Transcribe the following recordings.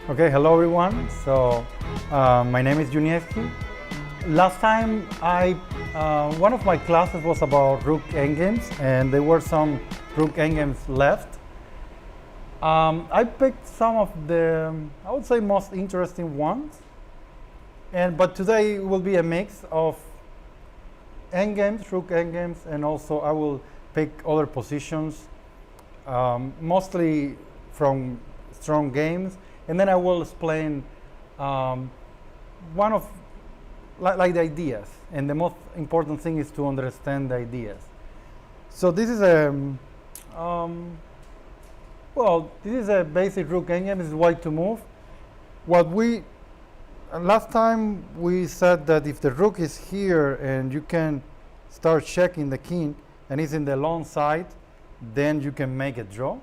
Okay, hello everyone. So my name is Yuniesky. Last time one of my classes was about Rook endgames, and there were some Rook endgames left. I picked some of the, I would say, most interesting ones. But today will be a mix of endgames, Rook endgames, and also I will pick other positions, mostly from strong games. And then I will explain one of like the ideas, and the most important thing is to understand the ideas. So this is a this is a basic Rook endgame. This is white to move. What we last time we said that if the Rook is here and you can start checking the king and it's in the long side, then you can make a draw.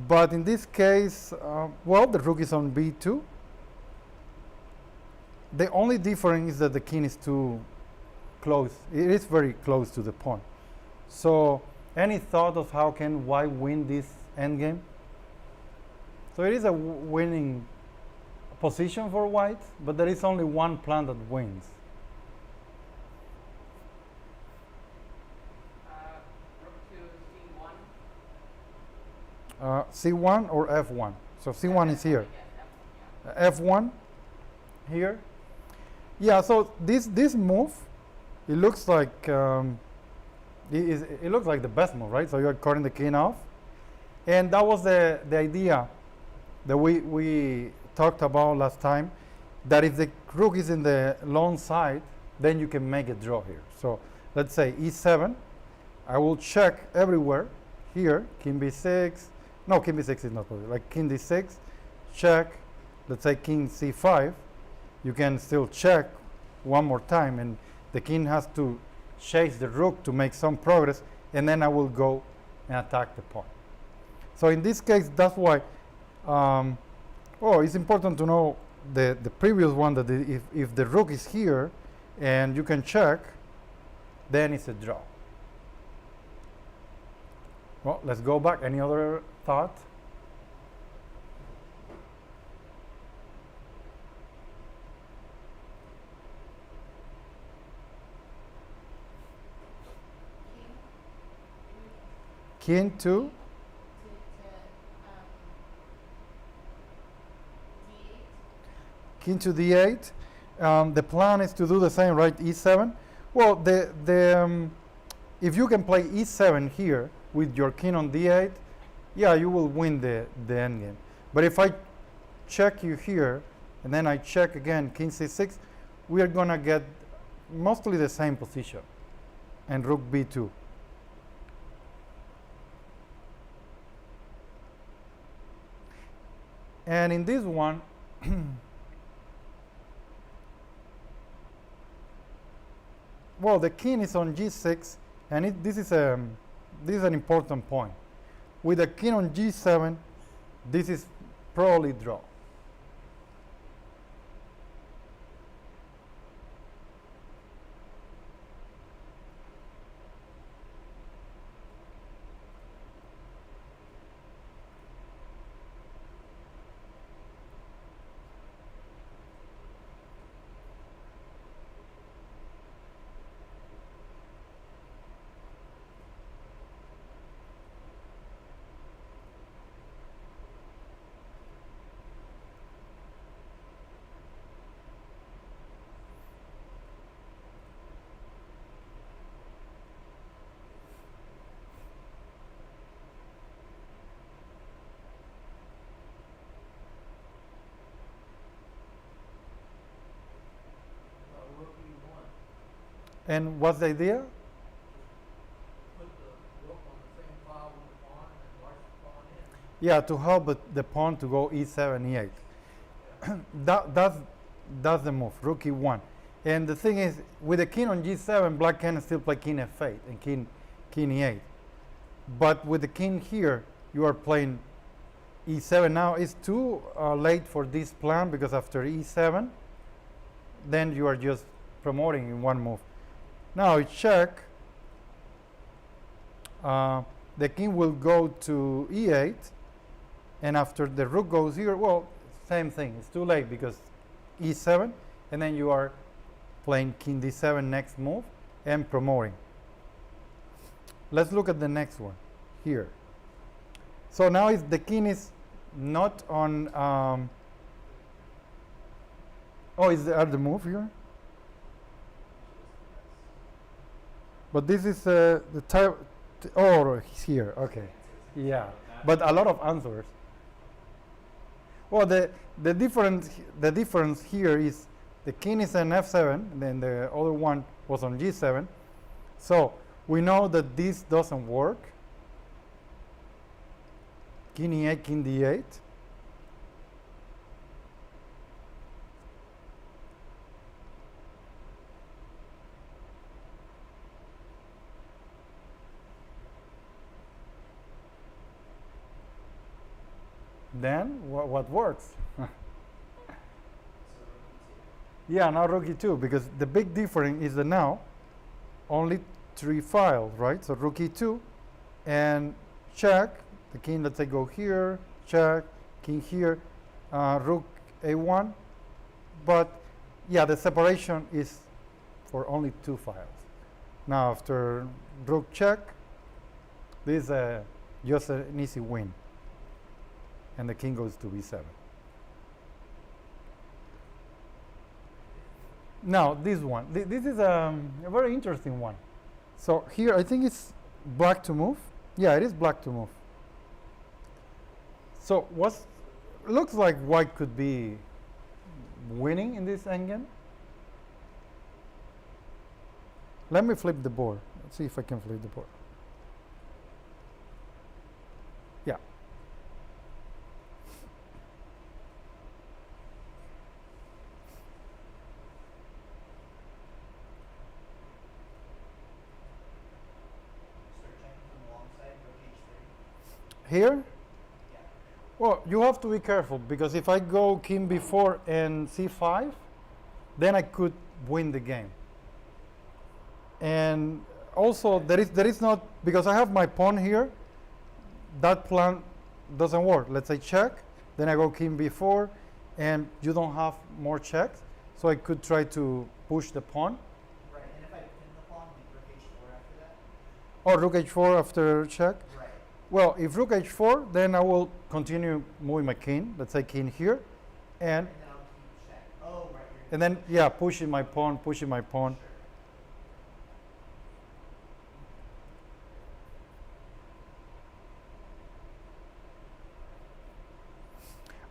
But in this case, well, the Rook is on b2. The only difference is that the king is too close. It is very close to the pawn. So any thought of how can white win this endgame? So it is a winning position for white, but there is only one plan that wins. C1 or F1. So C1 is here. F1 here. Yeah. So this move, it looks like it looks like the best move, right? So you're cutting the king off, and that was the idea that we talked about last time. That if the Rook is in the long side, then you can make a draw here. So let's say E7. I will check everywhere here. King B6. No, king b6 is not possible. Like king d6, check. Let's say king c5. You can still check one more time, and the king has to chase the Rook to make some progress, and then I will go and attack the pawn. So in this case, that's why it's important to know the previous one, that if the Rook is here and you can check, then it's a draw. Well, let's go back. Any other thought? King to king to d8. The plan is to do the same, right? E7. Well, if you can play E7 here with your king on d8, yeah, you will win the endgame. But if I check you here, and then I check again king c6, we are going to get mostly the same position, and Rook b2. And in this one, well, the king is on g6, and this is an important point. With the king on g7, this is probably draw. And what's the idea? Put the Rook on the same file with the pawn and march the pawn in. Yeah, to help the pawn to go e7, e8. Yeah. That's the move, Rook e1. And the thing is, with the king on g7, black can still play king f8 and king e8. But with the king here, you are playing e7. Now it's too late for this plan, because after e7, then you are just promoting in one move. Now I check. the king will go to e8, and after the rook goes here, well, same thing. It's too late because e7, and then you are playing king d7 next move and promoting. Let's look at the next one here. So now if the king is not on, oh, is the move here? But this is the type, oh, he's here, okay. Yeah, but a lot of answers. Well, the difference here is the king is on f7, and then the other one was on g7. So we know that this doesn't work. King e8, king d8. Then what works? Yeah, now rook e2, because the big difference is that now only 3 files, right? So rook e2 and check. The king, let's say, go here, check, king here, rook a1. But yeah, the separation is for only 2 files. Now after rook check, this is just an easy win. And the king goes to b7. Now this one, this is a very interesting one. So here I think it's black to move. Yeah, it is black to move. So looks like white could be winning in this endgame. Let me flip the board. Let's see if I can flip the board. Yeah. Here? Well, you have to be careful because if I go king b4 and c5, then I could win the game. And also there is not, because I have my pawn here, that plan doesn't work. Let's say check, then I go king b4, and you don't have more checks, so I could try to push the pawn. Right, and if I pin the pawn, do rook h4 after that? Or rook h4 after check. Right. Well, if rook h4, then I will continue moving my king. Let's say king here, and And then I'll keep check. Oh, right. and then yeah, pushing my pawn.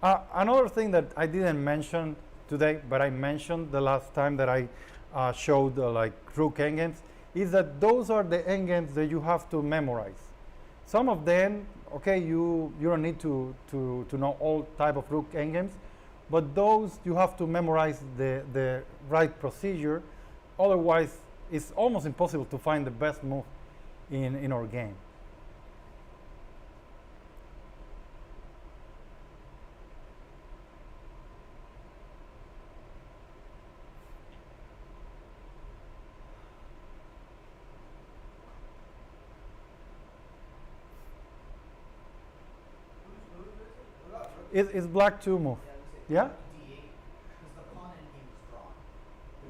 Sure. Another thing that I didn't mention today, but I mentioned the last time that I showed like rook endgames, is that those are the endgames that you have to memorize. Some of them, okay, you don't need to know all type of rook endgames, but those you have to memorize the right procedure. Otherwise, it's almost impossible to find the best move in our game. It's black to move. Yeah? D8, because the pawn endgame is drawn.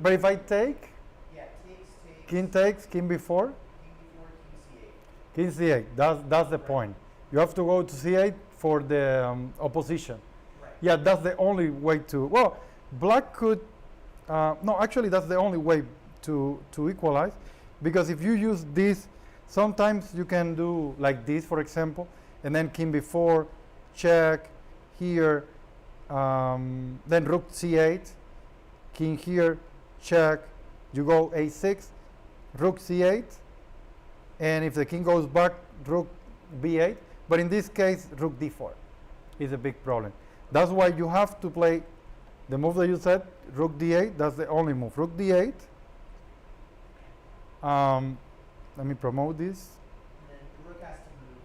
But if I take, Yeah, takes, king b4, king b4, king c8. king c8. That's the point. You have to go to c8 for the opposition. Right. Yeah, that's the only way to. Well, black could. No, actually, that's the only way to equalize, because if you use this, sometimes you can do like this, for example, and then king b4, check here, then rook c8, king here, check. You go a6, rook c8, and if the king goes back, rook b8. But in this case, rook d4 is a big problem. That's why you have to play the move that you said, rook d8. That's the only move. Rook d8. Let me promote this. And then the rook has to move.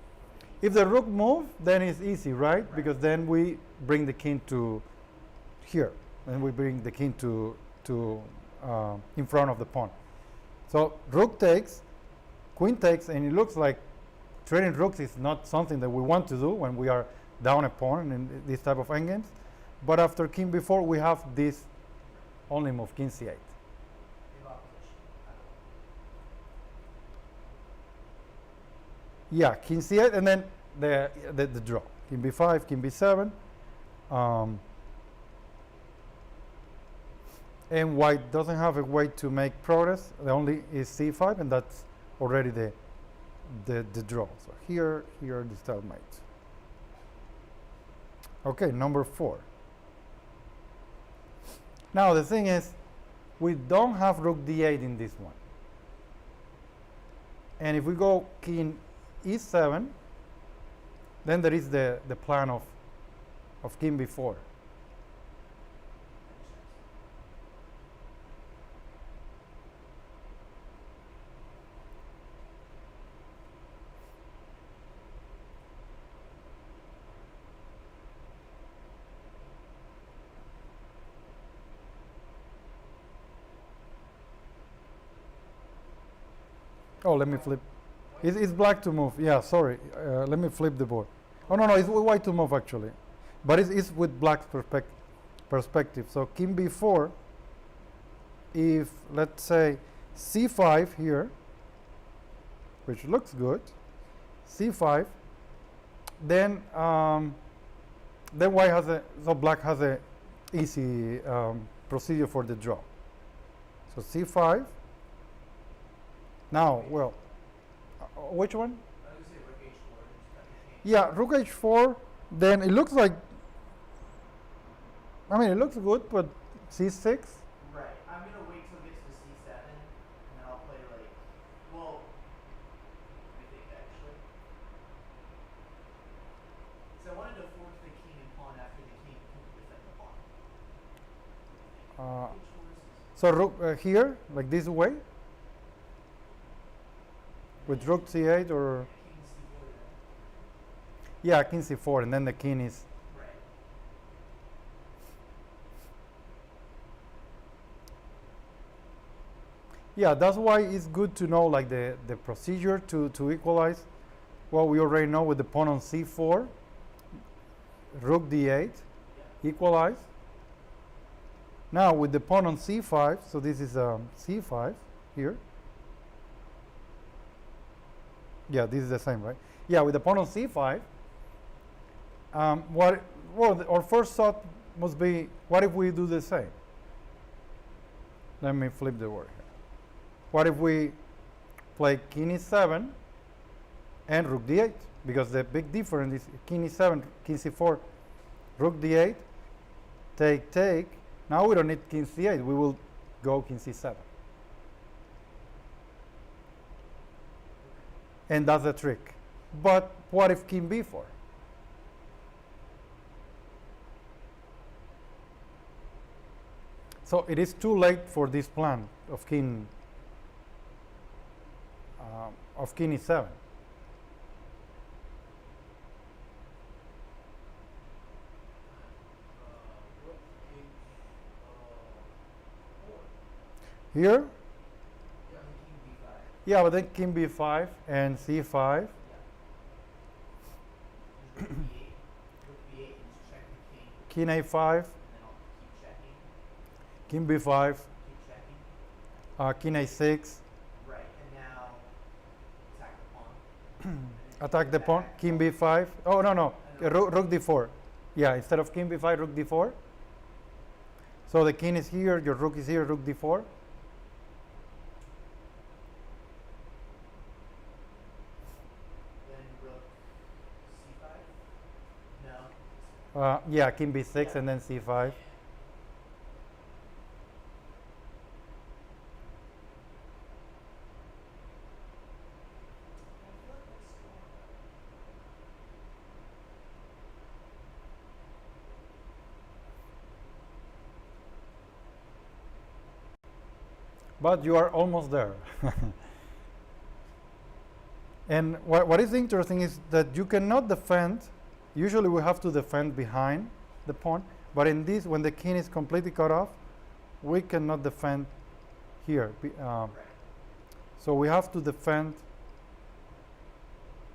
If the rook moves, then it's easy, right? Because then we bring the king to here, and we bring the king to in front of the pawn. So rook takes, queen takes, and it looks like trading rooks is not something that we want to do when we are down a pawn in this type of endgames. But after king b4, we have this only move, king c8. We have opposition. Yeah, king c8, and then the draw. King b5, king b7. And white doesn't have a way to make progress. The only is c5, and that's already the draw. So here the stalemate. Okay, number 4. Now the thing is, we don't have rook d8 in this one. And if we go king e7, then there is the plan of king b4. Oh, let me flip. It's black to move. Yeah, sorry. Let me flip the board. Oh, no, it's white to move, actually. But it's with black's perspective. So king b4, if, let's say, c5 here, which looks good, c5, then white has so black has a easy procedure for the draw. So c5. Now, well, which one? I would say rook h4. Yeah, rook h4. Then it looks like, I mean, it looks good, but c6. Right. I'm gonna wait till it gets to c7, and then I'll play like, well, let me think actually. So I wanted to force the king and pawn after the king can defend the pawn. H4 is So rook here, like this way, with rook c8 or king c4 then. yeah, king c4, and then the king is. Right. Yeah, that's why it's good to know like the procedure to equalize. Well, we already know with the pawn on c4, rook d8, equalize. Now with the pawn on c5, so this is c5 here. Yeah, this is the same, right? Yeah, with the pawn on c5, our first thought must be, what if we do the same? Let me flip the word here. What if we play king e7 and rook d8? Because the big difference is king e7, king c4, rook d8, take. Now we don't need king c8. We will go king c7. And that's the trick. But what if king b4? So it is too late for this plan of king e7. Rook h4. Here, Yeah, the king b5. yeah, but then king b5 and c5. Rook b8, and just check the king, King a5, and then I'll keep checking, king b5, keep checking. king a6, Right, and now attack the pawn. And then attack the pawn, back. king b5. Oh, no, I know. rook d4. Yeah, instead of king b5, rook d4. So the king is here, your rook is here, rook d4. Then rook c5? No. Yeah, king b6 Yeah. and then c5. But you are almost there. And what is interesting is that you cannot defend. Usually we have to defend behind the pawn. But in this, when the king is completely cut off, we cannot defend here. Right. So we have to defend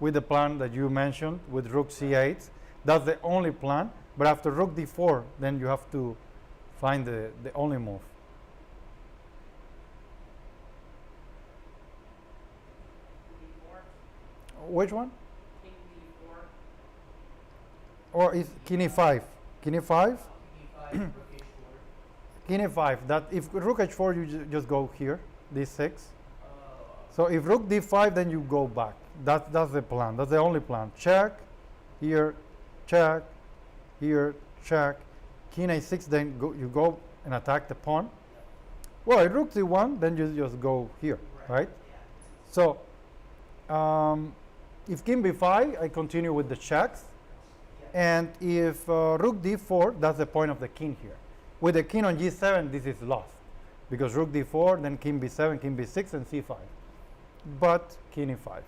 with the plan that you mentioned with rook c8. That's the only plan. But after rook d4, then you have to find the only move. D4, Which one? King D4. Or is king e5? King e5? King e5, rook h4. King e5. That if rook h4, you just go here, d6. Oh. So if rook d5, then you go back. That's the plan. That's the only plan. Check, here, check, here, check. King a6, then you go and attack the pawn. Well, if rook c1, then you just go here, right? Yeah. So if king b5, I continue with the checks. And if rook d4, that's the point of the king here. With the king on g7, this is lost. Because rook d4, then king b7, king b6, and c5. But king e5.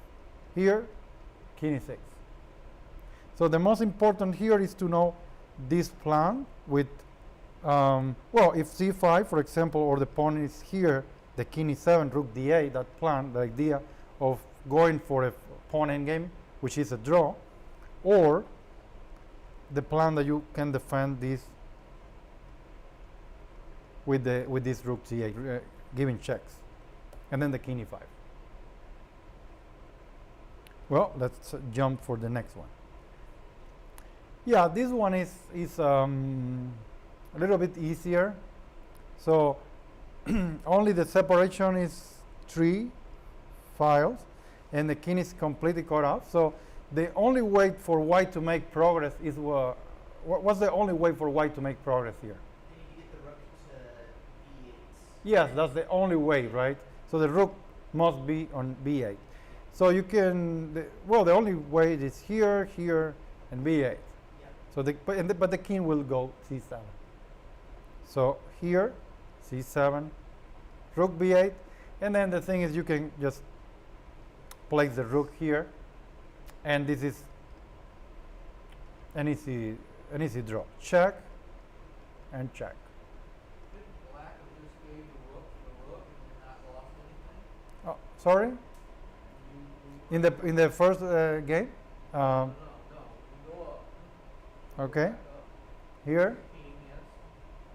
Here, king e6. So the most important here is to know this plan with, well, if c5, for example, or the pawn is here, the king e7, rook d8, that plan, the idea of going for a pawn endgame, which is a draw, or the plan that you can defend this with this rook c8, giving checks, and then the king e5. Well, let's jump for the next one. Yeah, this one is a little bit easier. So only the separation is 3 files, and the king is completely cut off. So the only way for white to make progress is what's the only way for white to make progress here? Then you can get the rook to b8. Yes, that's the only way, right? So the rook must be on b8. So you can, the only way is here, here, and b8. Yeah. So but the king will go c7. So here, c7, rook b8, and then the thing is you can just place the rook here, and this is an easy draw. Check and check. Didn't Black have just gave the rook for the rook and not lost anything? Oh, sorry. In the first game, No. You go up. okay, Back up. here. King, yes.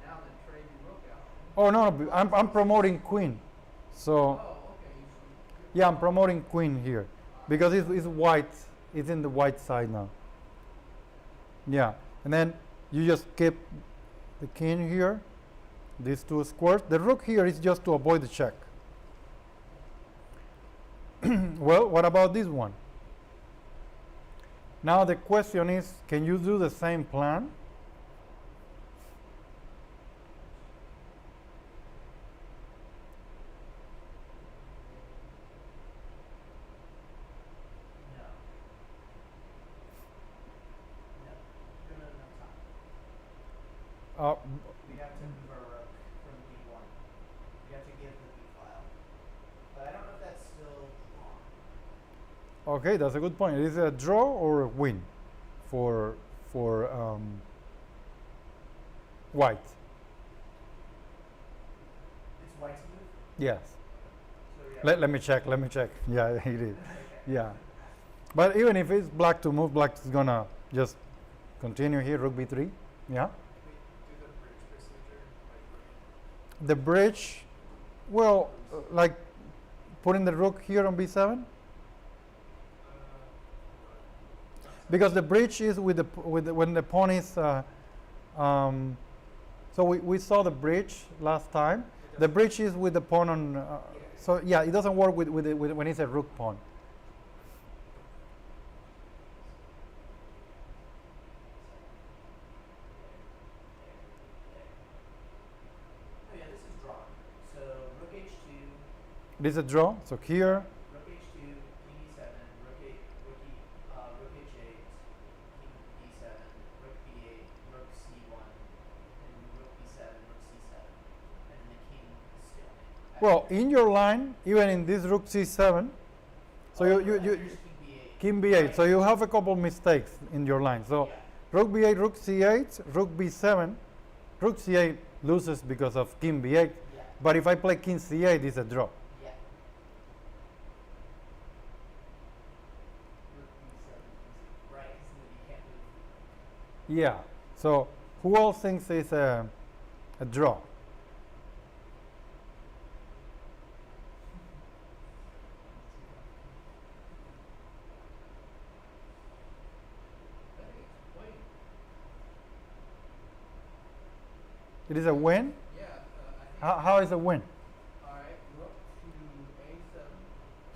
Now then trade your rook out. Oh no, I'm promoting queen. So Oh, okay. yeah, I'm promoting queen here because it's white. It's in the white side now. Yeah, and then you just keep the king here. These two squares. The rook here is just to avoid the check. Well, what about this one? Now the question is, can you do the same plan? No. No. You don't have enough time. We have to move our rook from b1. We have to give the b file. But I don't know if that's still drawn. Okay, that's a good point. Is it a draw or a win for white? It's white's move. Yes. So we have Let me check. Let me check. Yeah, it is. Okay. Yeah. But even if it's black to move, black is gonna just continue here, rook b3. Yeah. The bridge, well, like putting the rook here on b7, because the bridge is with the when the pawn is. So we saw the bridge last time. The bridge is with the pawn on. So yeah, it doesn't work with when it's a rook pawn. Oh yeah, this is drawn. So rook h2, This is a draw. So here, rook h2, king e7, rook h8, king b7, rook b8, rook c1, and rook b7, rook c7, and then the king is stalemate. well, in your line, even in this rook c7, so you here's king b8. king b8. So you have a couple mistakes in your line. So Yeah. rook b8, rook c8, rook b7, rook c8 loses because of king b8. Yeah. But if I play king c8, it's a draw. Yeah. Yeah. So who else thinks it's a draw? I think it's playing. It is a win. Yeah, I think. How is a win? All right, rook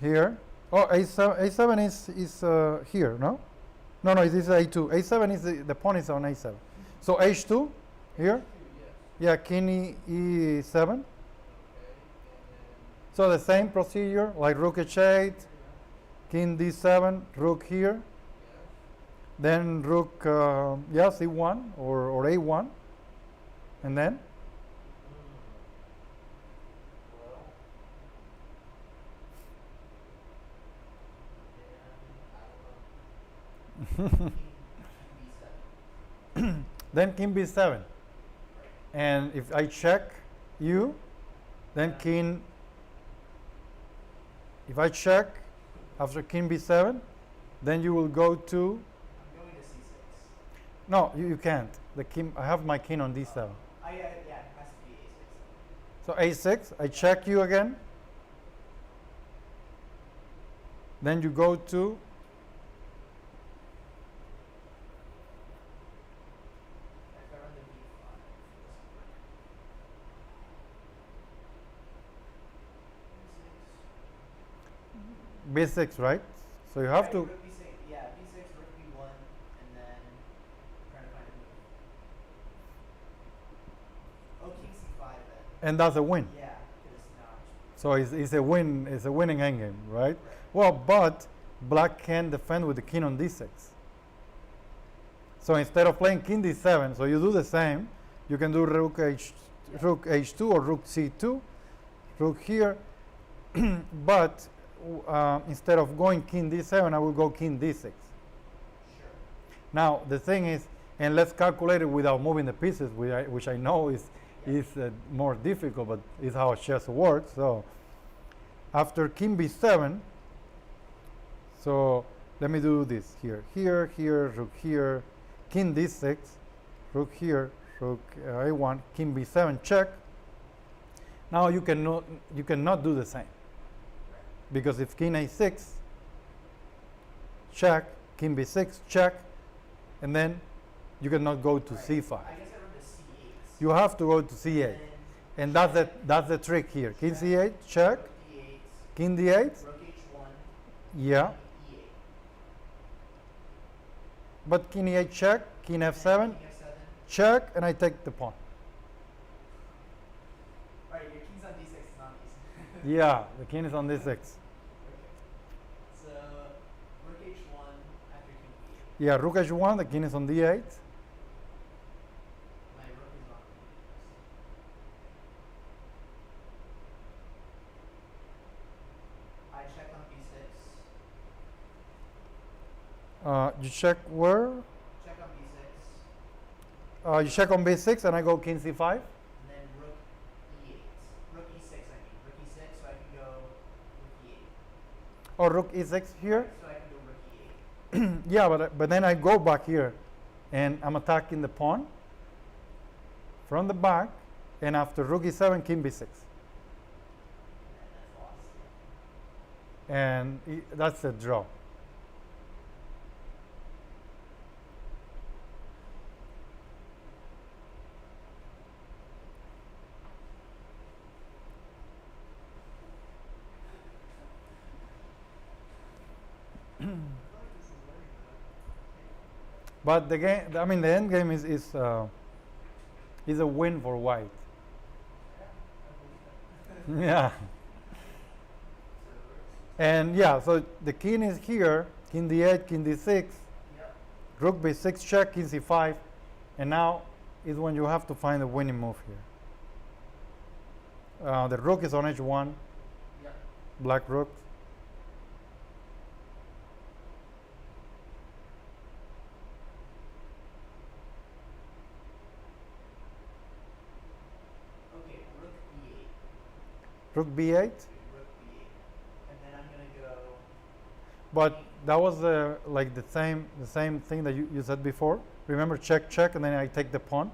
to a7. Here. Oh, a7 is here, no? No, it is a2. a7 is the pawn is on a7. So h2 here. Yes. Yeah, king e7. Okay, and then. So the same procedure like rook h8, king d7, rook here, Yes. then rook yeah c1 or a1, and then Well. And I don't know. King B7. then king b7. And if I check you, then Yeah. king. If I check after king b7, then you will go to. I'm going to C6. No, you can't. The king. I have my king on d7. Oh yeah, it has to be A6. So a6. I check you again. Then you go to. If I run the B5, b6, right? So you have to. Rook B6, yeah, B6, Rook B1, and then trying to find a move. Oh, King C5 then. And that's a win. Yeah, because now I'm just. So it's a win. It's a winning endgame, right? Right. Well, but black can defend with the king on d6. So instead of playing king d7, so you do the same. You can do rook h2 or rook c2, rook here. But instead of going king d7, I will go king d6. Sure. Now the thing is, and let's calculate it without moving the pieces, which I know is more difficult, but is how chess works. So after king b7, so let me do this here, rook here, king d6, rook here, rook a1, king b7 check. Now you cannot do the same, because if king a6 check, king b6 check, and then you cannot go to Right. c5. I guess I run to C8. You have to go to c8, And and that's the trick here. King c8 check, Rook D8, king d8, Rook H1, yeah, King E8. but king e8 check, king And f7 King F7. check, and I take the pawn. Alright, your king's on D6, it's not D6. Yeah, the king is on d6. Okay. So, Rook H1 after King E8. Yeah, rook h1, the king is on d8. My rook is on D6. I check on B6. You check where? Check on B6. You check on b6, and I go king c5. And then Rook E8. Rook E6, I mean. Rook E6, so I can go Rook E8. Or rook e6 here. So I can go Rook E8. Yeah, but then I go back here, and I'm attacking the pawn from the back, and after rook e7, king b6, And that's lost. and that's a draw. But the game, I mean, the end game is a win for white. Yeah, and yeah, so the king is here, king d8, king d6, Yep. rook b6 check, king c5, and now is when you have to find the winning move here. The rook is on h1, Yep. black rook. Okay, Rook E8. Rook b8. Rook B8. And then I'm gonna go. But that was like the same thing that you said before. Remember, check, check, and then I take the pawn.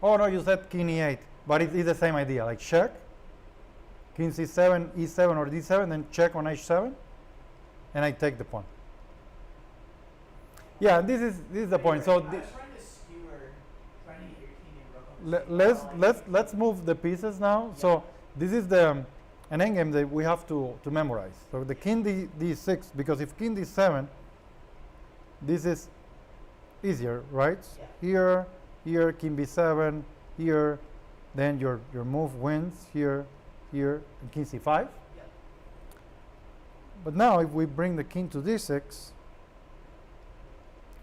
Oh no, you said king e8, but it's the same idea. Like check, king c7, e7 or d7, then check on h7, and I take the pawn. Yeah, this is the point. So I was trying to skewer, trying to get your king and rook on the same let's move the pieces now. Yeah. So this is the an endgame that we have to memorize. So the king d6, because if king d7, this is easier, right? Yeah. Here, king b7, here, then your move wins, here, and king c5. Yeah. But now if we bring the king to d6,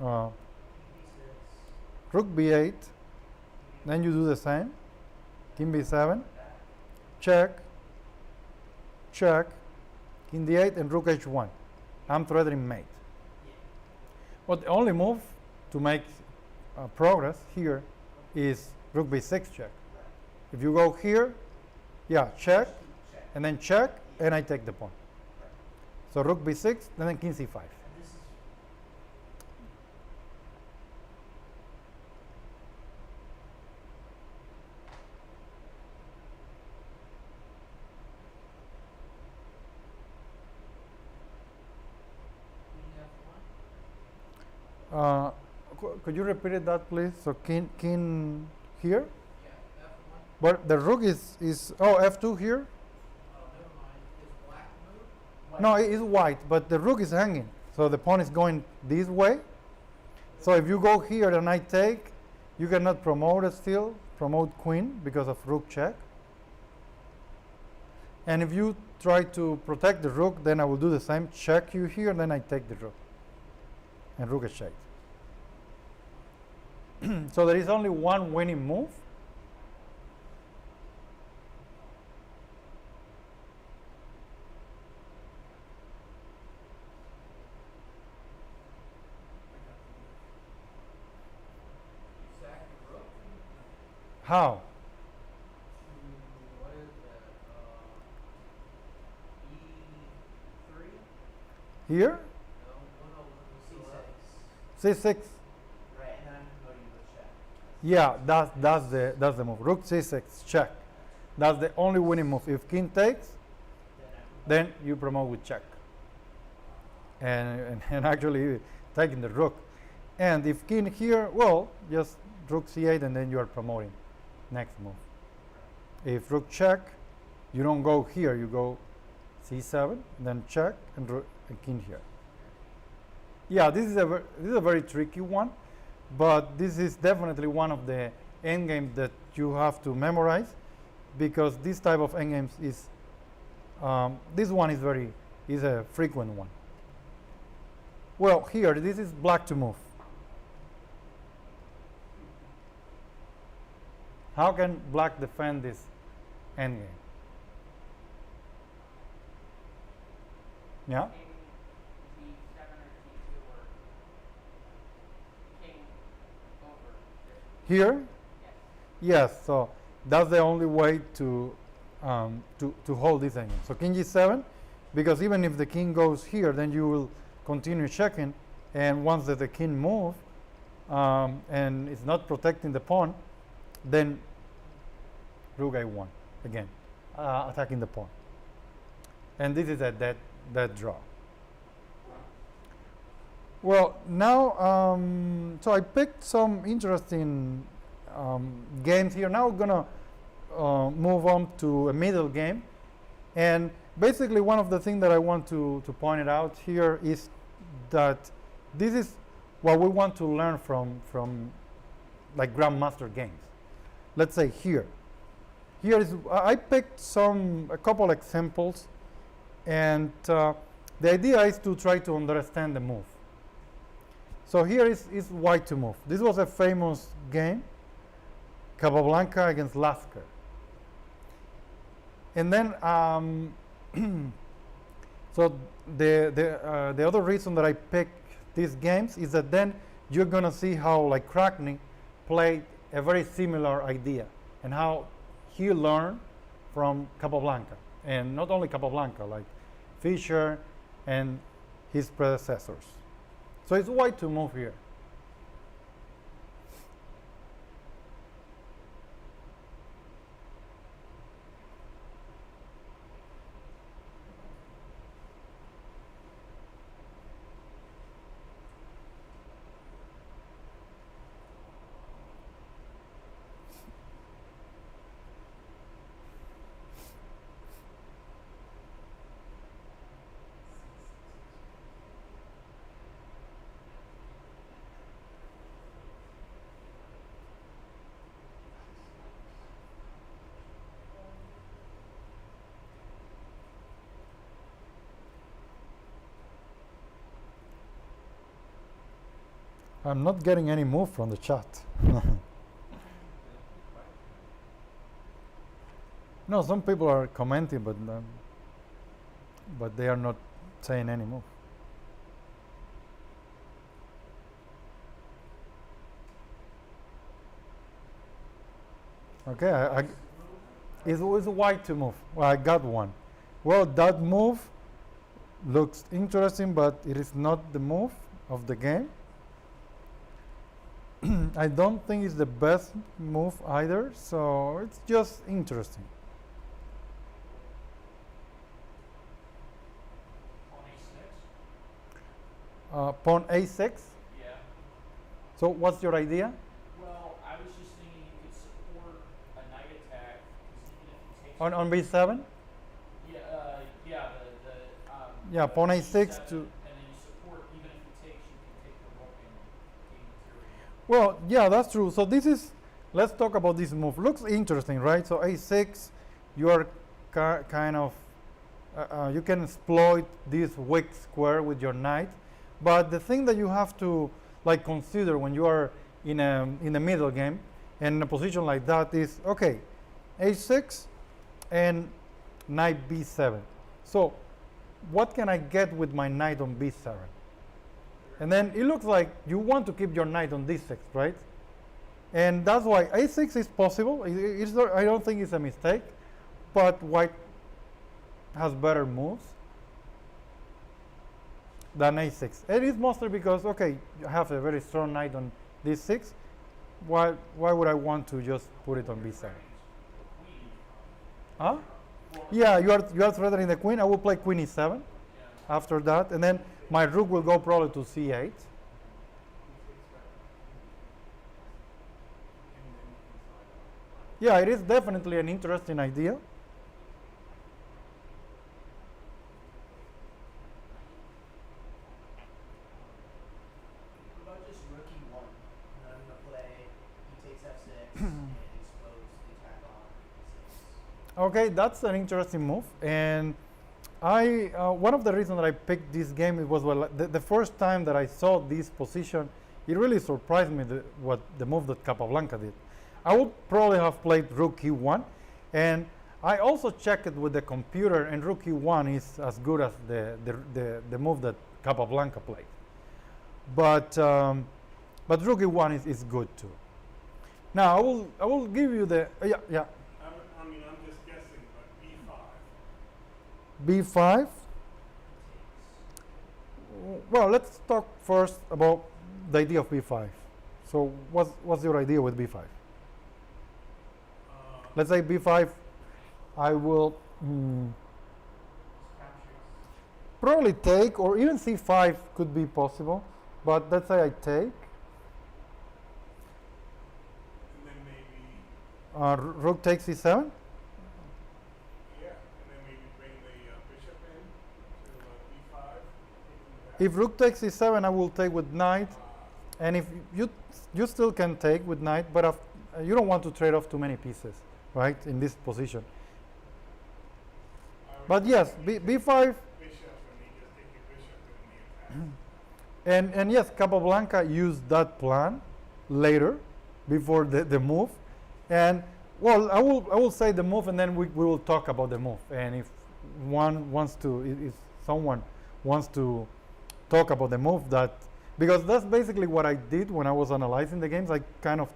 D6. rook b8, then you do the same, king b7, check, check, king d8, and rook h1. I'm threatening mate. Yeah. But the only move to make progress here is rook b6 check. Right. If you go here, yeah, check, Check. and then check, and I take the pawn. Right. So rook b6, and then king c5. And this is queen f1. Could you repeat that, please? So king here, Yeah, F1. but the rook is oh f2 here. Oh, never mind. Is black move? White. No, it is white, but the rook is hanging, so the pawn is going this way. So if you go here and I take, you cannot promote it still, promote queen because of rook check. And if you try to protect the rook, then I will do the same, check you here, then I take the rook. And rook is checked. So there is only one winning move. You sack your rook? How? What is that? E3? Here? No, C6. C6. Right, and then I'm promoting with check. Yeah, that's the move. Rook c6, check. That's the only winning move. If king takes, Then I'm then you promote with check. And actually taking the rook. And if king here, well, just rook c8 and then you are promoting. Next move. If rook check, you don't go here, you go c7, then check, and king here. Yeah, this is a very tricky one, but this is definitely one of the endgames that you have to memorize, because this type of endgames is this one is a frequent one. Well, here this is black to move. How can black defend this endgame? Yeah. King D7 or D2 or king over. Here. Yes. Yes. So that's the only way to hold this endgame. So king g7, because even if the king goes here, then you will continue checking, and once the king moves and it's not protecting the pawn, then rook a1 again, attacking the pawn. And this is a dead draw. Well, now, so I picked some interesting games here. Now we're gonna move on to a middle game. And basically one of the things that I want to point it out here is that this is what we want to learn from like Grandmaster games. Let's say here is, I picked a couple examples, and the idea is to try to understand the move. So here is white to move. This was a famous game, Capablanca against Lasker. And then, so the other reason that I picked these games is that then you're gonna see how like Kramnik played a very similar idea, and how he learned from Capablanca, and not only Capablanca, like Fischer, and his predecessors. So it's white to move here. I'm not getting any move from the chat. No, some people are commenting, but they are not saying any move. Okay, it's white to move. Well, I got one. Well, that move looks interesting, but it is not the move of the game. I don't think it's the best move either, so it's just interesting. Pawn A6? Yeah. So what's your idea? Well, I was just thinking you could support a knight attack, because even if he takes On B7? Yeah, pawn A6 to... and then you support, even if he takes, you can take the rook and gain material. Well, yeah, that's true. So this is, let's talk about this move. Looks interesting, right? So A6, you are kind of, you can exploit this weak square with your knight. But the thing that you have to like consider when you are in the middle game and in a position like that is, okay, A6 and knight B7. So what can I get with my knight on B7? And then it looks like you want to keep your knight on D6, right? And that's why A6 is possible. I don't think it's a mistake, but white has better moves than A6. It is mostly because, okay, you have a very strong knight on D6. Why would I want to just put it on B7? Huh? Yeah, you are threatening the queen. I will play queen E7 after that, and then my rook will go probably to C8. Yeah, it is definitely an interesting idea. What about just rook E1? And I'm going to play he takes F6 and expose the attack on E6. Okay, that's an interesting move, and one of the reasons that I picked this game, it was the first time that I saw this position, it really surprised me the move that Capablanca did. I would probably have played rook E1, and I also checked it with the computer, and rook E1 is as good as the move that Capablanca played. But rook E1 is good too. Now I will give you the yeah. I mean, I'm just guessing, but B5. B5. Well, let's talk first about the idea of B5. So what's your idea with B5? Let's say B5, I will probably take, or even C5 could be possible, but let's say I take. And then maybe, Rook takes C7. yeah, and then maybe bring the bishop in to B5. If rook takes C7, I will take with knight, and if you still can take with knight, but you don't want to trade off too many pieces, right, in this position. But yes, B5, Bishop, and he just take your bishop in the attack. and yes, Capablanca used that plan later, before the move, and well, I will say the move, and then we will talk about the move. And if someone wants to talk about the move, because that's basically what I did when I was analyzing the games. I kind of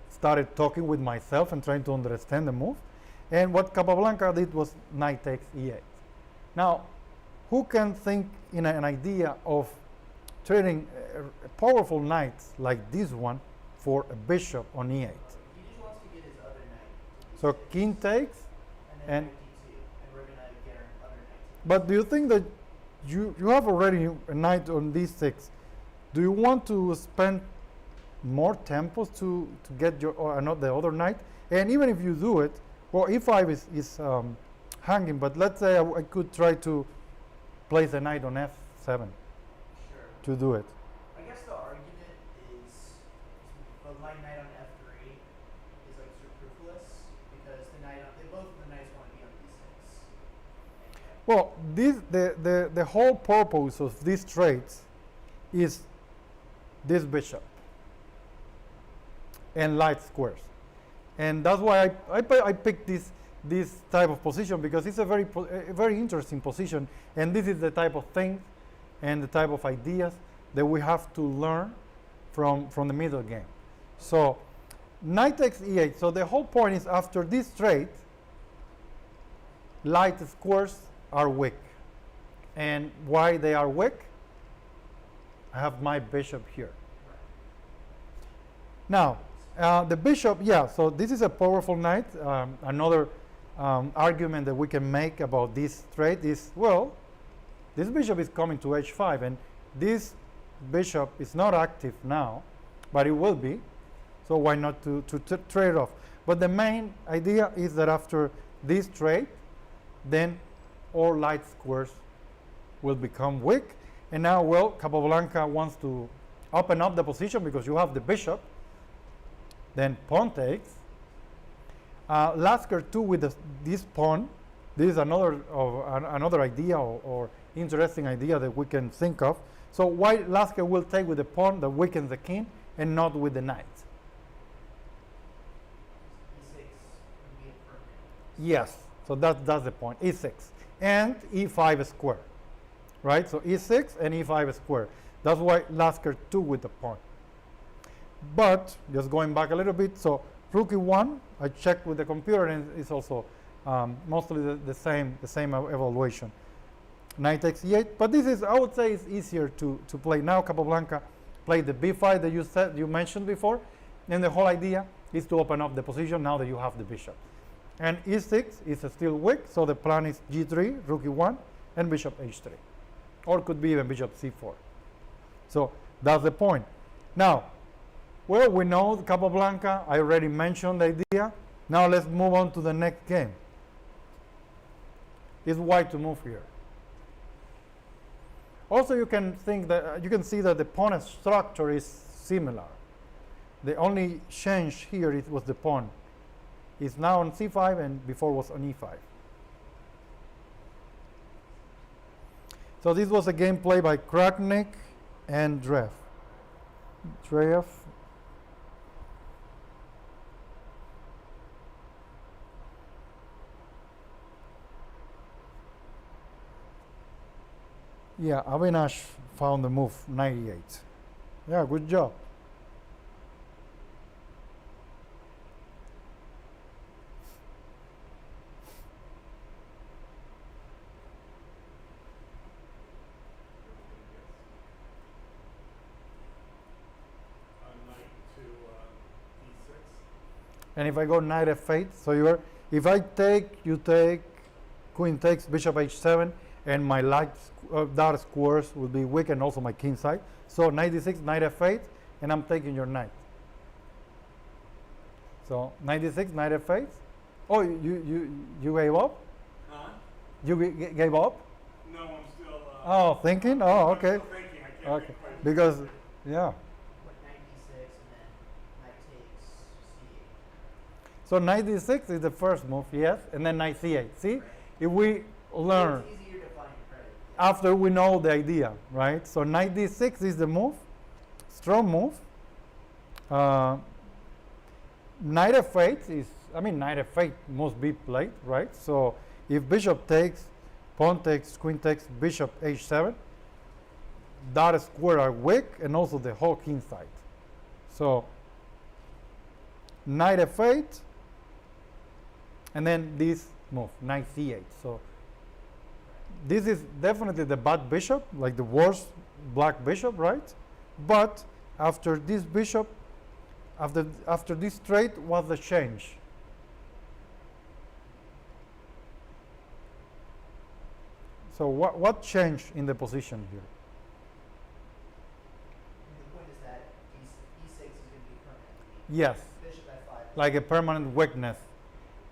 started talking with myself and trying to understand the move. And what Capablanca did was knight takes E8. Now, who can think in an idea of trading a powerful knight like this one for a bishop on e8? He just wants to get his other knight. So king takes, and then and knight d2, and we're gonna get our other knight. but do you think that you have already a knight on d6? Do you want to spend more tempos to get your not the other knight? And even if you do it, well, e5 is hanging. But let's say I could try to place a knight on f7 Sure. to do it. I guess the argument is the knight on f3 is like superfluous because both of the knights want to be on d6. Well, the whole purpose of these trades is this bishop and light squares, and that's why I picked this type of position, because it's a very interesting position, and this is the type of things and the type of ideas that we have to learn from the middle game. So knight takes e8. So the whole point is, after this trade, light squares are weak. And why they are weak? I have my bishop here. Now, the bishop, yeah, so this is a powerful knight. Another argument that we can make about this trade is, well, this bishop is coming to h5, and this bishop is not active now, but it will be. So why not to trade off? But the main idea is that after this trade, then all light squares will become weak. And now, well, Capablanca wants to open up the position because you have the bishop. Then pawn takes. Lasker too with this pawn. This is another idea or interesting idea that we can think of. So why Lasker will take with the pawn that weakens the king and not with the knight? e6 would be a permanent. Yes, so that's the point. e6 and e5 square, right? So e6 and e5 square. That's why Lasker 2 with the pawn. But just going back a little bit, so rook e1, I checked with the computer, and it's also mostly the same evaluation. Knight takes e8, but this is, I would say, it's easier to play. Now Capablanca played the b5 that you mentioned before, and the whole idea is to open up the position now that you have the bishop. And e6 is still weak, so the plan is g3, rook e1, and bishop h3, or could be even bishop c4. So that's the point. Now, well, we know Capablanca. I already mentioned the idea. Now let's move on to the next game. It's white to move here. Also, you can think that you can see that the pawn structure is similar. The only change here was the pawn. It's now on c5 and before was on e5. So this was a game played by Kramnik and Dreev. Yeah, Avinash found the move 98. Yeah, good job. Knight to d6. And if I go knight f8, so you're, if I take, you take, queen takes, bishop h7, and my dark squares will be weak, and also my king side. So knight d6, knight f8, and I'm taking your knight. So knight d6, knight f8. Oh, you gave up? Huh? You gave up? No, I'm still. Oh, thinking? Oh, I'm okay. still thinking. I can't Okay, think quite because, straight. yeah. Like knight d6 and then knight takes c8. So knight d6 is the first move, yes, and then knight c8. See, Right. if we learn It's easier to find credit. after we know the idea, right? So knight d6 is the move, strong move. Knight f8 is, knight f8 must be played, right? So if bishop takes, pawn takes, queen takes, bishop h7, that square are weak, and also the whole king side. So knight f8, and then this move, knight c8. So this is definitely the bad bishop, like the worst black bishop, right? But after this bishop, after this trade was the change. So what changed in the position here? The point is that e6 is going to be permanently weak. Yes, Bishop f5. like a permanent weakness.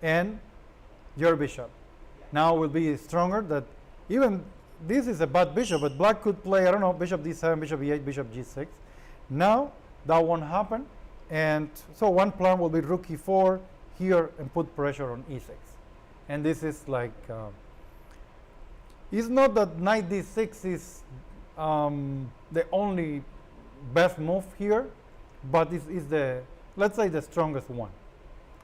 And your bishop Yeah. now will be stronger. That even this is a bad bishop, but black could play, I don't know, bishop d7, bishop e8, bishop g6. Now that won't happen. And so one plan will be rook e4 here and put pressure on e6. And this is like, it's not that knight d6 is the only best move here, but it's the, let's say, the strongest one.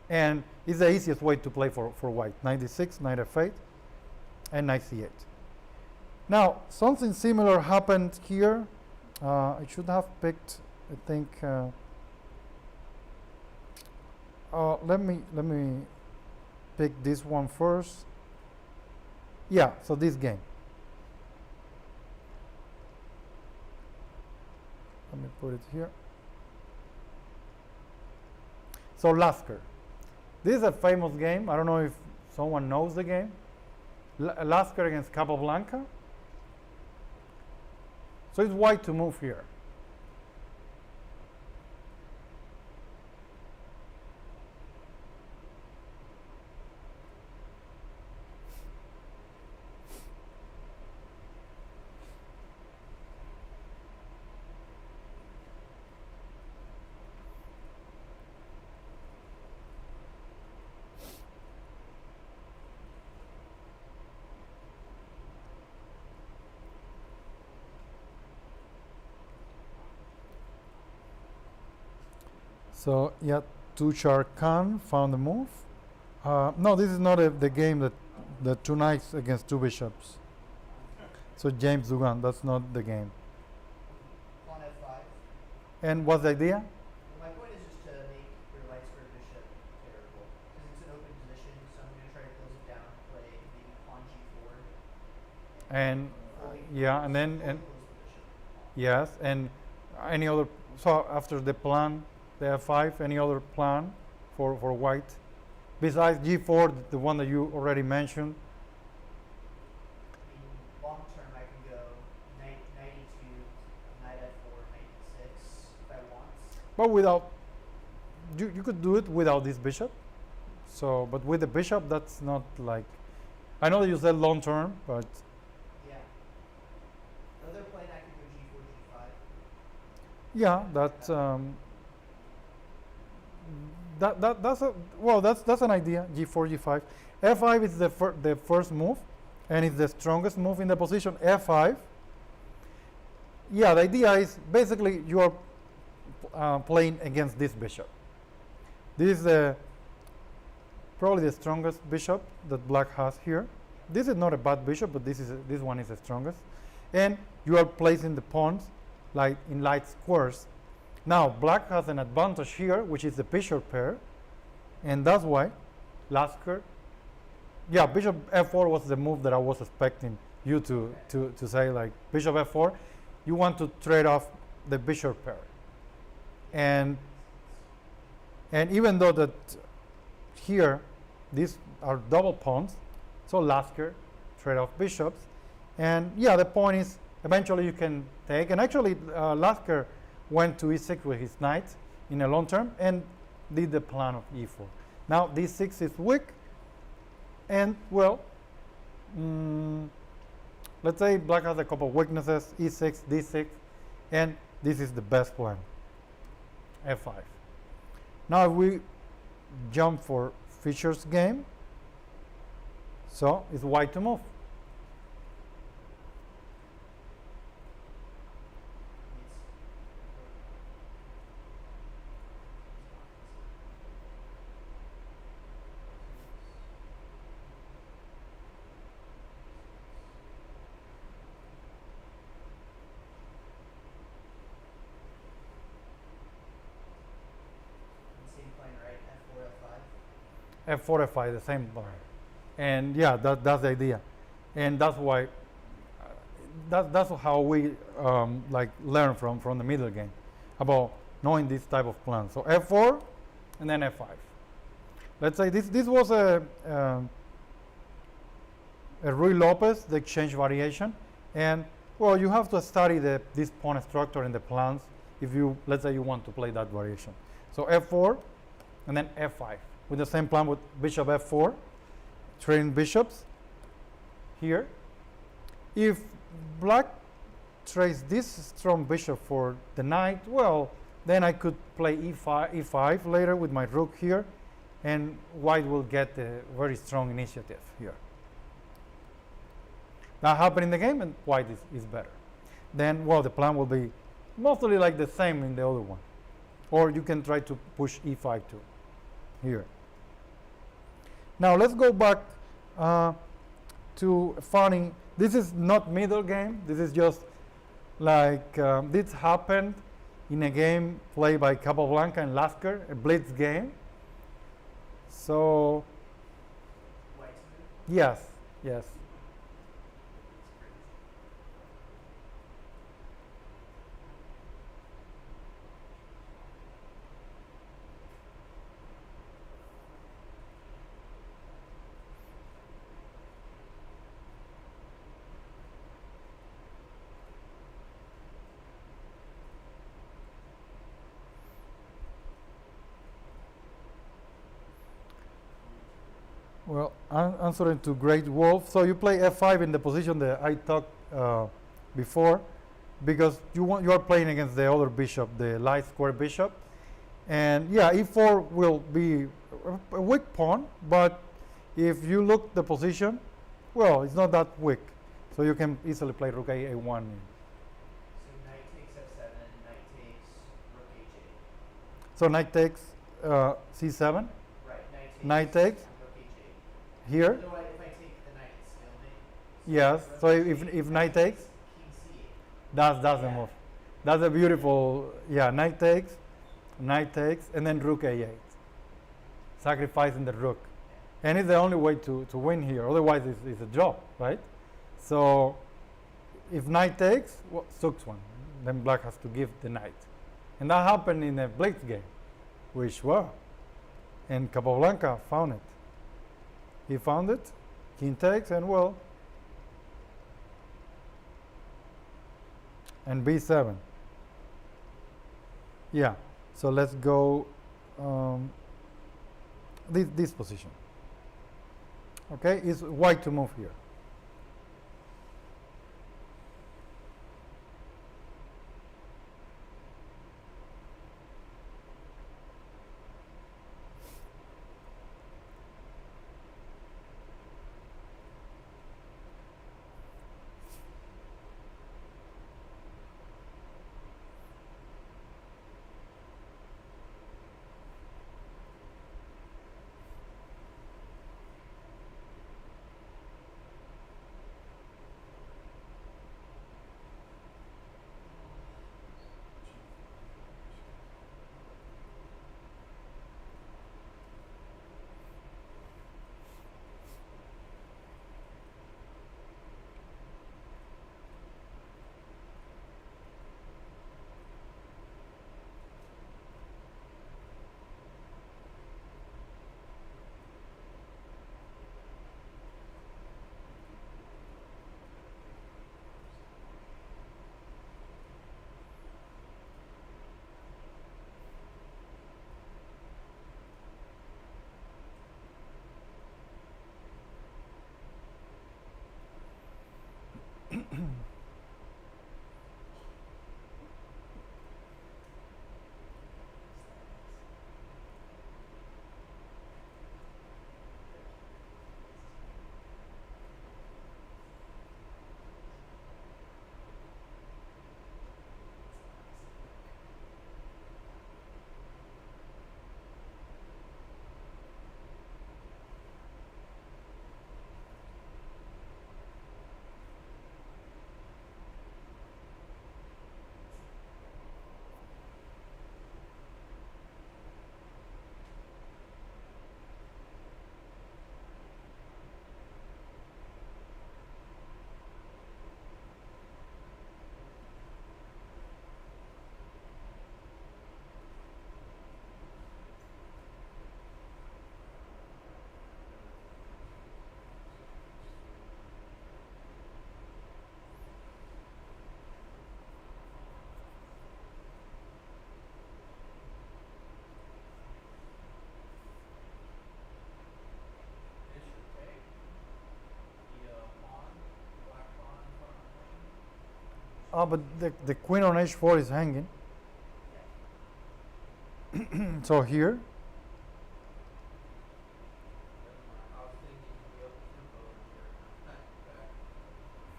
And it's the easiest way to play for white. Knight d6, knight f8, and knight c8. Now, something similar happened here. I should have picked, I think, let me pick this one first. Yeah, so this game. Let me put it here. So Lasker. This is a famous game. I don't know if someone knows the game. Lasker against Capablanca. So it's white to move here. So yeah, Tushar Khan found the move. No, this is not the game that the two knights against two bishops. So James Dugan, that's not the game. Pawn f5. And what's the idea? My point is just to make your light square bishop terrible. Because it's an open position, so I'm going to try to close it down, play maybe pawn g4. And yeah, and then and Close the bishop. yes, and any other. So after the plan, the f5, any other plan for white besides g4, the one that you already mentioned? I mean, long term, I can go knight e2, knight f4, knight e6 if I want. But without, you could do it without this bishop. So, but with the bishop, that's not like. I know that you said long term, but Yeah. Another plan, I can go g4, g5. yeah, that's a well, that's an idea. G4, G5. F5 is the first move, and it's the strongest move in the position. F5. Yeah, the idea is basically you are playing against this bishop. This is probably the strongest bishop that black has here. This is not a bad bishop, but this one is the strongest. And you are placing the pawns like in light squares. Now black has an advantage here, which is the bishop pair, and that's why Lasker. Yeah, bishop f4 was the move that I was expecting you to say, like bishop f4. You want to trade off the bishop pair, and even though that here these are double pawns, so Lasker trade off bishops, and yeah, the point is eventually you can take. And actually, Lasker went to e6 with his knight in a long term and did the plan of e4. Now d6 is weak, and well, let's say black has a couple of weaknesses, e6, d6, and this is the best plan, f5. Now if we jump for Fischer's game, so it's white to move. Same plan, right? F4, f5. F4, F5, the same plan. And yeah, that's the idea. and that's why that's how we like learn from the middle game about knowing this type of plan. So f4 and then f5. Let's say this was a Ruy Lopez, the exchange variation, and well, you have to study this pawn structure and the plans if you, let's say, you want to play that variation. So f4 and then f5 with the same plan with bishop f4, trading bishops here. If black trades this strong bishop for the knight, well, then I could play e5 later with my rook here, and white will get a very strong initiative here. That happened in the game, and white is better. Then, well, the plan will be mostly like the same in the other one. Or you can try to push e5 too, here. Now, let's go back to funny. This is not middle game. This is just like, this happened in a game played by Capablanca and Lasker, a blitz game. So, White's move. yes, yes. Well, answering to Great Wolf. So you play f5 in the position that I talked before, because you are playing against the other bishop, the light square bishop, and yeah, e4 will be a weak pawn. But if you look the position, well, it's not that weak, so you can easily play rook a1. So knight takes f7, knight takes rook h8. So knight takes c7. Right, Knight takes rook h8. here. No, if I take the knight, it's stalemate. Yes. rook So h8, if knight takes, king c8. that's the Yeah. move. That's a beautiful, yeah, knight takes, and then rook a8, sacrificing the rook. And it's the only way to win here. Otherwise, it's a draw, right? So if knight takes, well, sucks one. Then black has to give the knight. And that happened in a blitz game, which, well, and Capablanca found it. He found it, king takes, and well, and b7. Yeah, so let's go this position. Okay, it's white to move here. but the queen on h4 is hanging. So here, I was thinking the up tempo here. Back.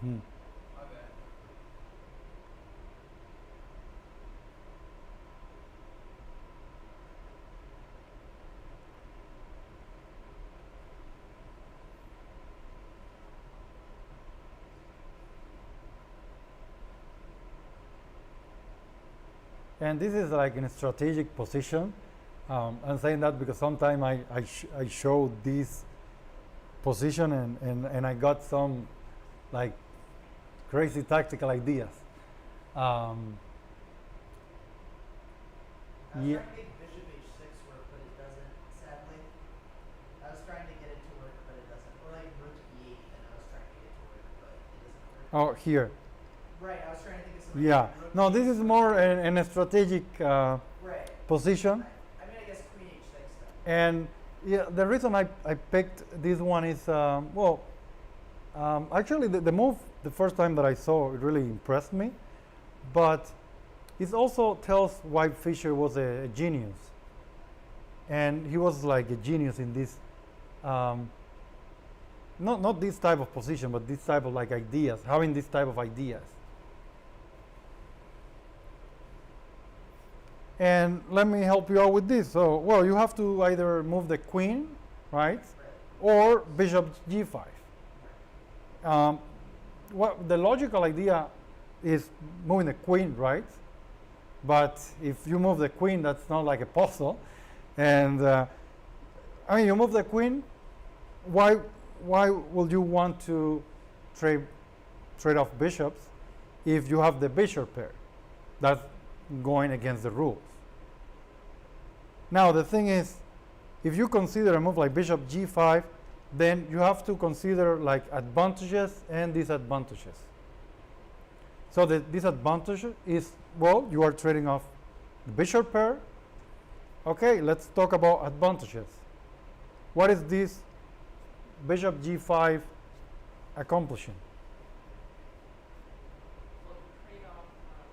hmm, My bad. and this is like in a strategic position. I'm saying that because sometimes I show this position and I got some like crazy tactical ideas. Um, I was yeah, trying to make bishop h6 work, but it doesn't, sadly. I was trying to get it to work, but it doesn't. Or like rook e8, and I was trying to get it to work, but it doesn't work. oh, here. Right, I was trying to think of something Yeah. like rook No, this e8. is more in a strategic Right. position. I mean, I guess queen h6 stuff. And yeah, the reason I picked this one is, actually the move, the first time that I saw, it really impressed me. But it also tells why Fischer was a genius. And he was like a genius in this, not this type of position, but this type of like ideas, having this type of ideas. And let me help you out with this. So, well, you have to either move the queen, right? Or bishop g5. What the logical idea is moving the queen, right? But if you move the queen, that's not like a puzzle. And I mean, you move the queen. Why would you want to trade off bishops if you have the bishop pair? That's going against the rules. Now the thing is, if you consider a move like bishop g5, then you have to consider like advantages and disadvantages. So the disadvantage is, well, you are trading off the bishop pair. Okay, let's talk about advantages. What is this bishop g5 accomplishing? Well, the trade-off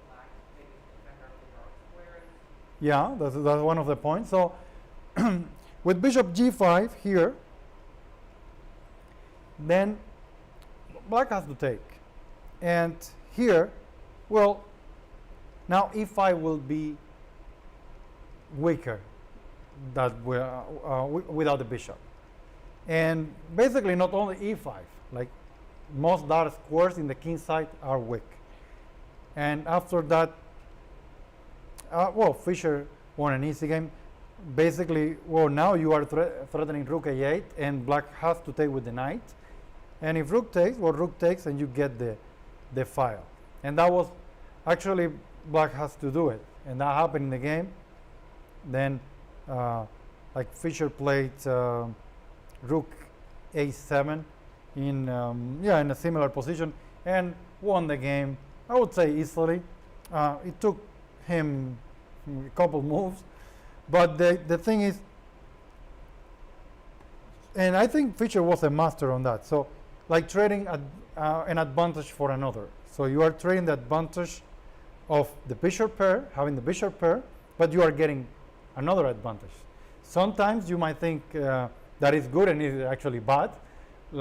black biggest defender of the dark squares. Yeah, that's one of the points. So with bishop g5 here, then black has to take. And here, well, now e5 will be weaker without the bishop. And basically not only e5, like most dark squares in the king side are weak. And after that, well, Fischer won an easy game. Basically, well, now you are threatening rook a8, and black has to take with the knight. And if rook takes, well, rook takes, and you get the file. And that was actually black has to do it, and that happened in the game. Then, like Fischer played rook a7 in in a similar position and won the game. I would say easily. It took him a couple moves, but the thing is, and I think Fischer was a master on that. So, like trading an advantage for another. So you are trading the advantage of the bishop pair, having the bishop pair, but you are getting another advantage. Sometimes you might think that is good and it is actually bad,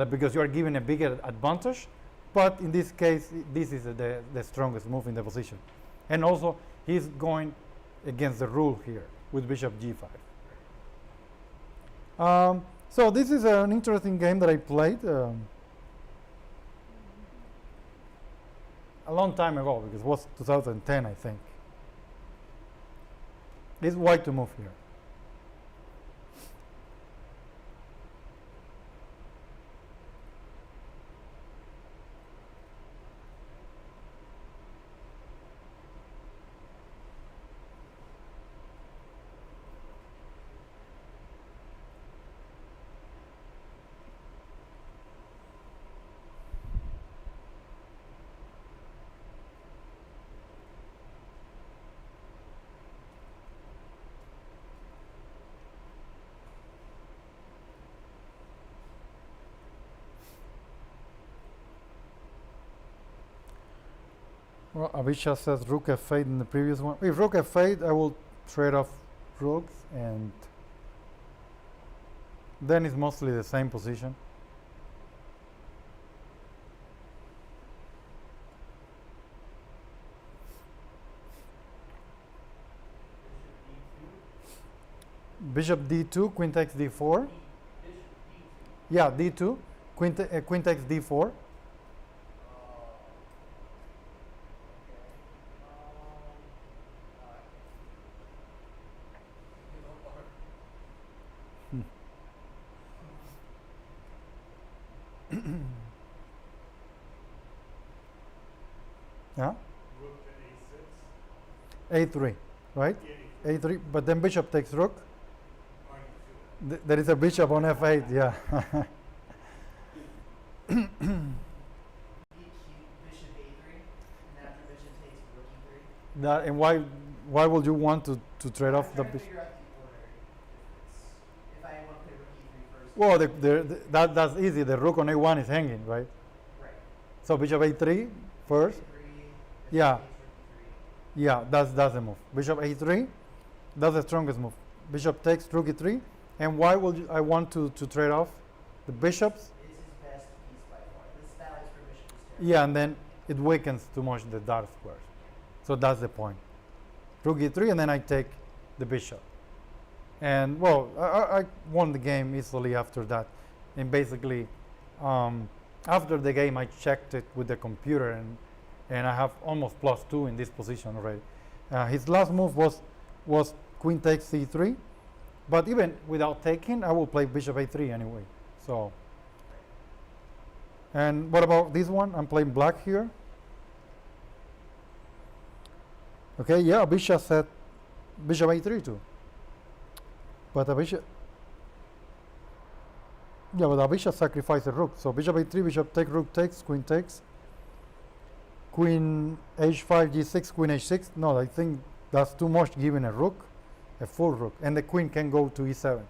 because you are given a bigger advantage. But in this case, this is the strongest move in the position. And also, he's going against the rule here with bishop g5. So this is an interesting game that I played a long time ago, because it was 2010, I think. It's white to move here. Well, Avisha says rook f8 in the previous one. If rook f8, I will trade off rooks, and then it's mostly the same position. Bishop D2. Bishop d2, queen takes d4. Bishop D2. Yeah, d2, queen takes d4. Okay. Um, give up our Yeah, Rook to a6. a3, right? Yeah, a3, but then bishop takes rook. or you should. There is a bishop on f8, yeah. bishop A3, and after bishop takes rook E3. That, and why would you want to trade off the I'm trying to bishop? figure out the order. If I want to play rook E3 first. Well, that's easy. The rook on a1 is hanging, right? Right. So bishop a3 first. A3, bishop Yeah. takes rook E3. Yeah, that's the move. Bishop a3, that's the strongest move. Bishop takes rook e3, and why would I want to trade off the bishops? It's his best piece by far. This battles for bishop is terrible. Yeah, and then it weakens too much the dark squares. So that's the point. Rook e3, and then I take the bishop. And well, I won the game easily after that. And basically, after the game, I checked it with the computer, and I have almost +2 in this position already. His last move was queen takes c3, but even without taking, I will play bishop a3 anyway. So, and what about this one? I'm playing black here. Okay, yeah, Abisha said bishop a3 too. But Abisha, yeah, but Abisha sacrificed the rook. So bishop a3, bishop takes, rook takes, queen h5, g6, queen h6. No, I think that's too much given a rook, a full rook, and the queen can go to e7.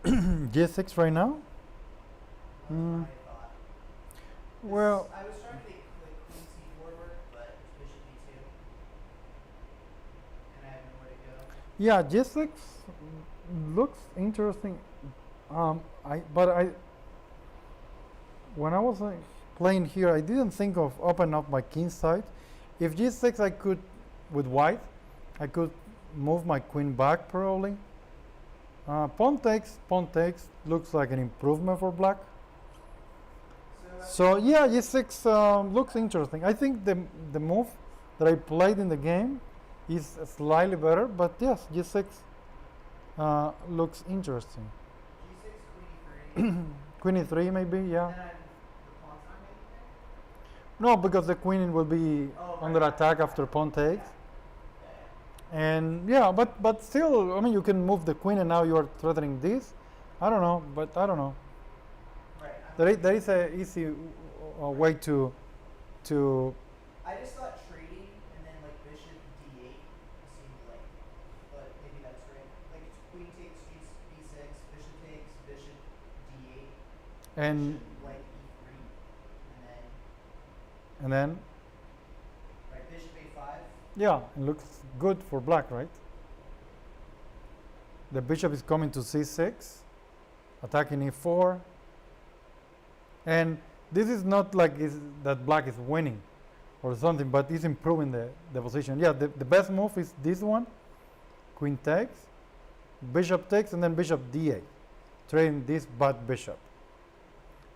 G6. g6 right now? That's Mm. my thought. Well, I was trying to make like queen c4 work, but it's bishop d2. And I have nowhere to go. yeah, g6 looks interesting. When I was playing here, I didn't think of opening up my king side. If g6, I could, with white, I could move my queen back probably. Pawn takes looks like an improvement for black. So yeah, g6 looks interesting. I think the move that I played in the game is slightly better, but yes, G6 looks interesting. G6, queen e3. Queen e3 maybe, yeah. And then the pawn's not anything? No, because the queen will be Oh, under right. attack after pawn takes. Yeah. And yeah, but still, I mean, you can move the queen, and now you are threatening this. I don't know, but I don't know. Right. There is a easy way to I just thought trading and then like bishop d8 seemed like, but maybe that's right. Like it's queen takes b6, bishop takes, bishop d8, and bishop like e3, and then right, bishop a5. yeah, it looks good for black, right? The bishop is coming to c6, attacking e4, and this is not like that black is winning or something, but it's improving the position. Yeah, the best move is this one, queen takes, bishop takes, and then bishop d8, trading this bad bishop.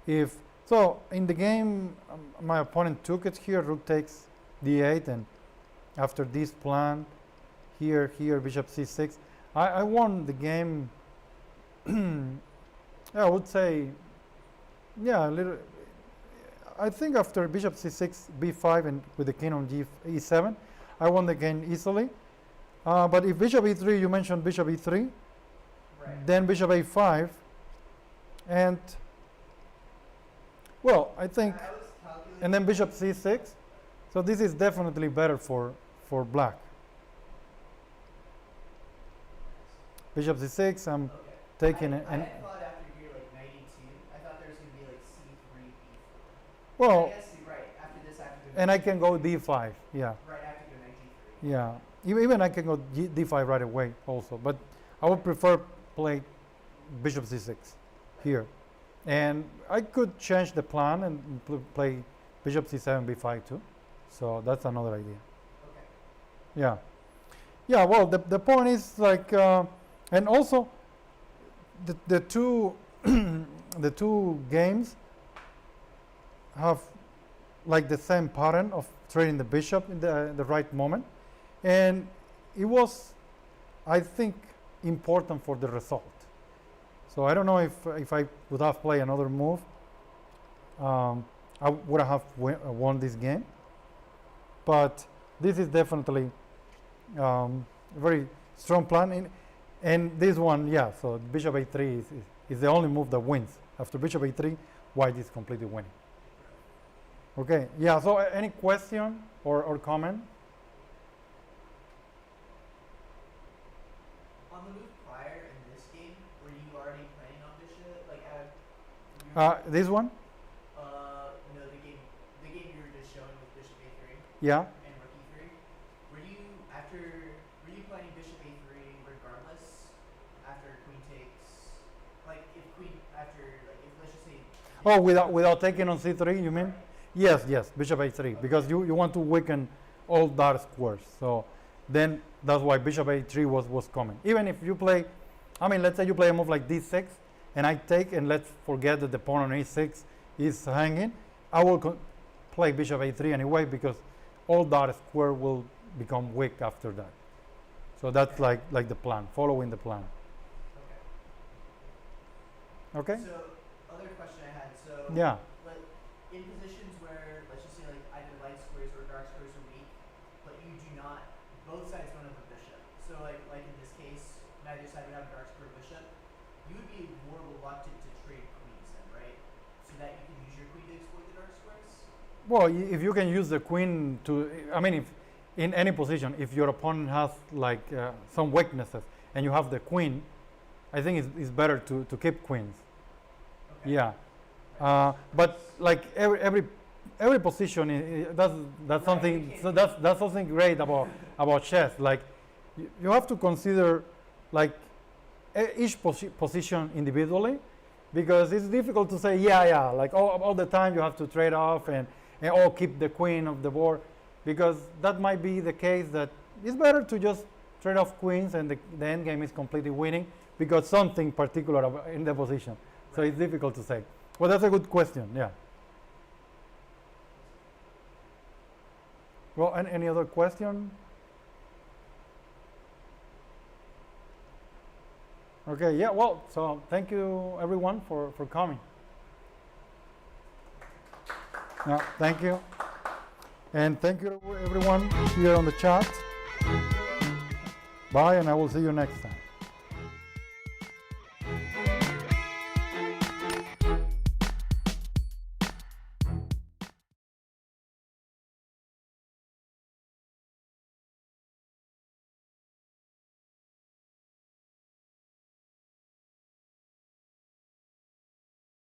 If so, in the game, my opponent took it here, rook takes d8, and after this plan, here, bishop c6, I won the game. I would say, yeah, a little. I think after bishop c6, b5, and with the king on e7, I won the game easily. But if bishop e3, you mentioned bishop e3, Right. then bishop a5, and well, I think, I was calculating. and then bishop c6. So this is definitely better for black. Bishop c6, I'm Okay. taking I, it, I and had thought after here like knight e2, I thought there was gonna be like c3, b4. well, I guess you're right. After this, I have to go. and I knight can g3. go d5, yeah. Right, I have to go knight g3. Yeah, even I can go d5 right away also, but I would prefer play bishop c6 here, and I could change the plan and play bishop c7 b5 too. So that's another idea. Okay. Yeah, yeah. Well, the point is like, and also the two the two games have like the same pattern of trading the bishop in the right moment, and it was, I think, important for the result. So I don't know if I would have played another move, I would have won this game. But this is definitely a very strong plan. And this one, yeah, so bishop a3 is the only move that wins. After bishop a3, white is completely winning. Okay, yeah, so any question or comment? On the move prior in this game, were you already planning on bishop? Like, This one? no, the game you were just showing with bishop a3 Yeah. and rook e3. Were you planning bishop a3 regardless after queen takes? Like, if queen after, like, if let's just say. Oh, without taking on c3, you mean? Right. Yes, bishop a3, because you want to weaken all dark squares. So then that's why bishop a3 was coming. Even if you play, I mean, let's say you play a move like d6, and I take, and let's forget that the pawn on e6 is hanging, I will play bishop a3 anyway, because all dark square will become weak after that. So that's like the plan, following the plan. Okay. Okay? So, other question I had. So. Yeah. But in positions where, let's just say, like either light squares or dark squares are weak, but you do not, both sides don't have a bishop. So like in this case, neither side would have a dark square bishop. You would be more reluctant to trade queens then, right? So that you can use your queen to exploit the dark squares. Well, if you can use the queen to, I mean, if in any position, if your opponent has like some weaknesses and you have the queen, I think it's better to keep queens. Okay. Yeah. But like every position, that's Right, something. you So can't- that's something great about chess. Like you have to consider like each position individually, because it's difficult to say yeah like all the time you have to trade off and all keep the queen of the board, because that might be the case that it's better to just trade off queens and the end game is completely winning because something particular in the position. So it's difficult to say. Well, that's a good question. Yeah. Well, any other question? Okay, yeah, well, so thank you everyone for coming. Yeah, thank you. And thank you everyone here on the chat. Bye, and I will see you next time.